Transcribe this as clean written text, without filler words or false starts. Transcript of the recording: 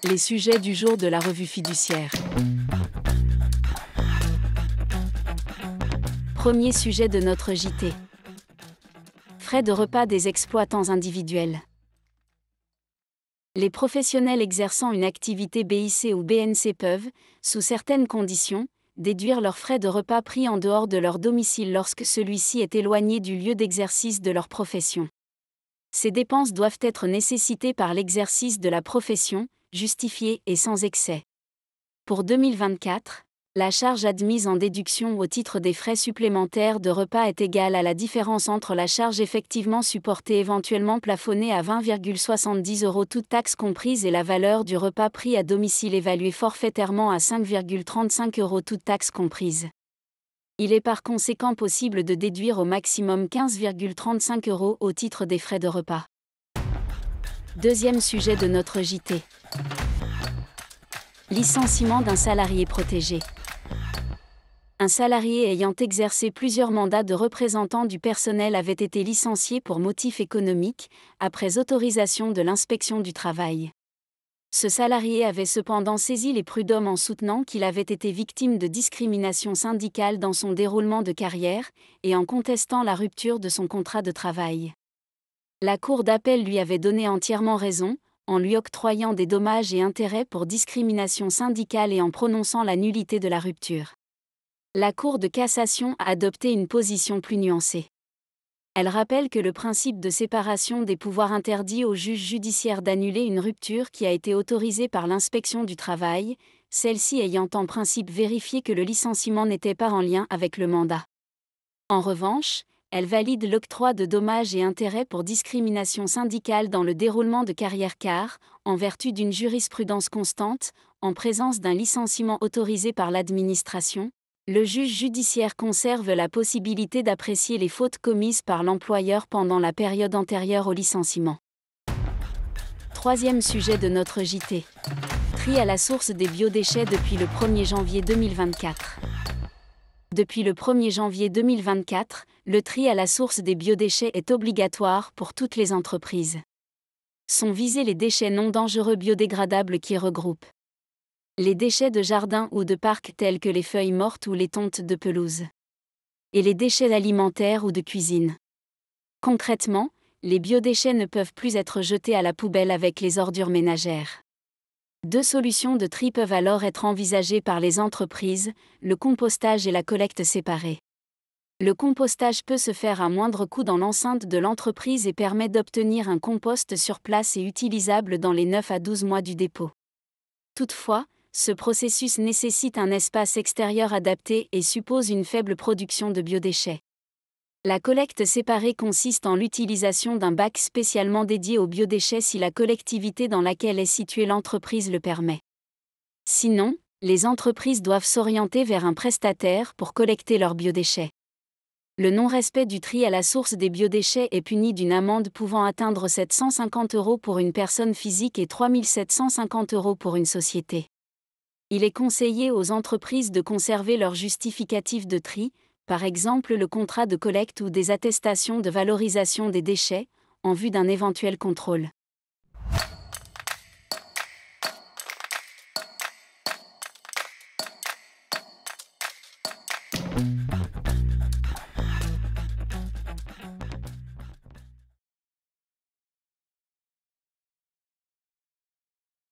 Les sujets du jour de la revue fiduciaire. Premier sujet de notre JT. Frais de repas des exploitants individuels. Les professionnels exerçant une activité BIC ou BNC peuvent, sous certaines conditions, déduire leurs frais de repas pris en dehors de leur domicile lorsque celui-ci est éloigné du lieu d'exercice de leur profession. Ces dépenses doivent être nécessitées par l'exercice de la profession, justifiées et sans excès. Pour 2024, la charge admise en déduction au titre des frais supplémentaires de repas est égale à la différence entre la charge effectivement supportée éventuellement plafonnée à 20,70 € toutes taxes comprises et la valeur du repas pris à domicile évaluée forfaitairement à 5,35 € toutes taxes comprises. Il est par conséquent possible de déduire au maximum 15,35 € au titre des frais de repas. Deuxième sujet de notre JT. Licenciement d'un salarié protégé. Un salarié ayant exercé plusieurs mandats de représentant du personnel avait été licencié pour motif économique, après autorisation de l'inspection du travail. Ce salarié avait cependant saisi les prud'hommes en soutenant qu'il avait été victime de discrimination syndicale dans son déroulement de carrière, et en contestant la rupture de son contrat de travail. La Cour d'appel lui avait donné entièrement raison, en lui octroyant des dommages et intérêts pour discrimination syndicale et en prononçant la nullité de la rupture. La Cour de cassation a adopté une position plus nuancée. Elle rappelle que le principe de séparation des pouvoirs interdit au juge judiciaire d'annuler une rupture qui a été autorisée par l'inspection du travail, celle-ci ayant en principe vérifié que le licenciement n'était pas en lien avec le mandat. En revanche, elle valide l'octroi de dommages et intérêts pour discrimination syndicale dans le déroulement de carrière car, en vertu d'une jurisprudence constante, en présence d'un licenciement autorisé par l'administration, le juge judiciaire conserve la possibilité d'apprécier les fautes commises par l'employeur pendant la période antérieure au licenciement. Troisième sujet de notre JT. Tri à la source des biodéchets depuis le 1er janvier 2024. Depuis le 1er janvier 2024, le tri à la source des biodéchets est obligatoire pour toutes les entreprises. Sont visés les déchets non dangereux biodégradables qui regroupent les déchets de jardin ou de parc tels que les feuilles mortes ou les tontes de pelouse, et les déchets alimentaires ou de cuisine. Concrètement, les biodéchets ne peuvent plus être jetés à la poubelle avec les ordures ménagères. Deux solutions de tri peuvent alors être envisagées par les entreprises, le compostage et la collecte séparée. Le compostage peut se faire à moindre coût dans l'enceinte de l'entreprise et permet d'obtenir un compost sur place et utilisable dans les 9 à 12 mois du dépôt. Toutefois, ce processus nécessite un espace extérieur adapté et suppose une faible production de biodéchets. La collecte séparée consiste en l'utilisation d'un bac spécialement dédié aux biodéchets si la collectivité dans laquelle est située l'entreprise le permet. Sinon, les entreprises doivent s'orienter vers un prestataire pour collecter leurs biodéchets. Le non-respect du tri à la source des biodéchets est puni d'une amende pouvant atteindre 750 € pour une personne physique et 3 750 € pour une société. Il est conseillé aux entreprises de conserver leur justificatif de tri, par exemple le contrat de collecte ou des attestations de valorisation des déchets, en vue d'un éventuel contrôle.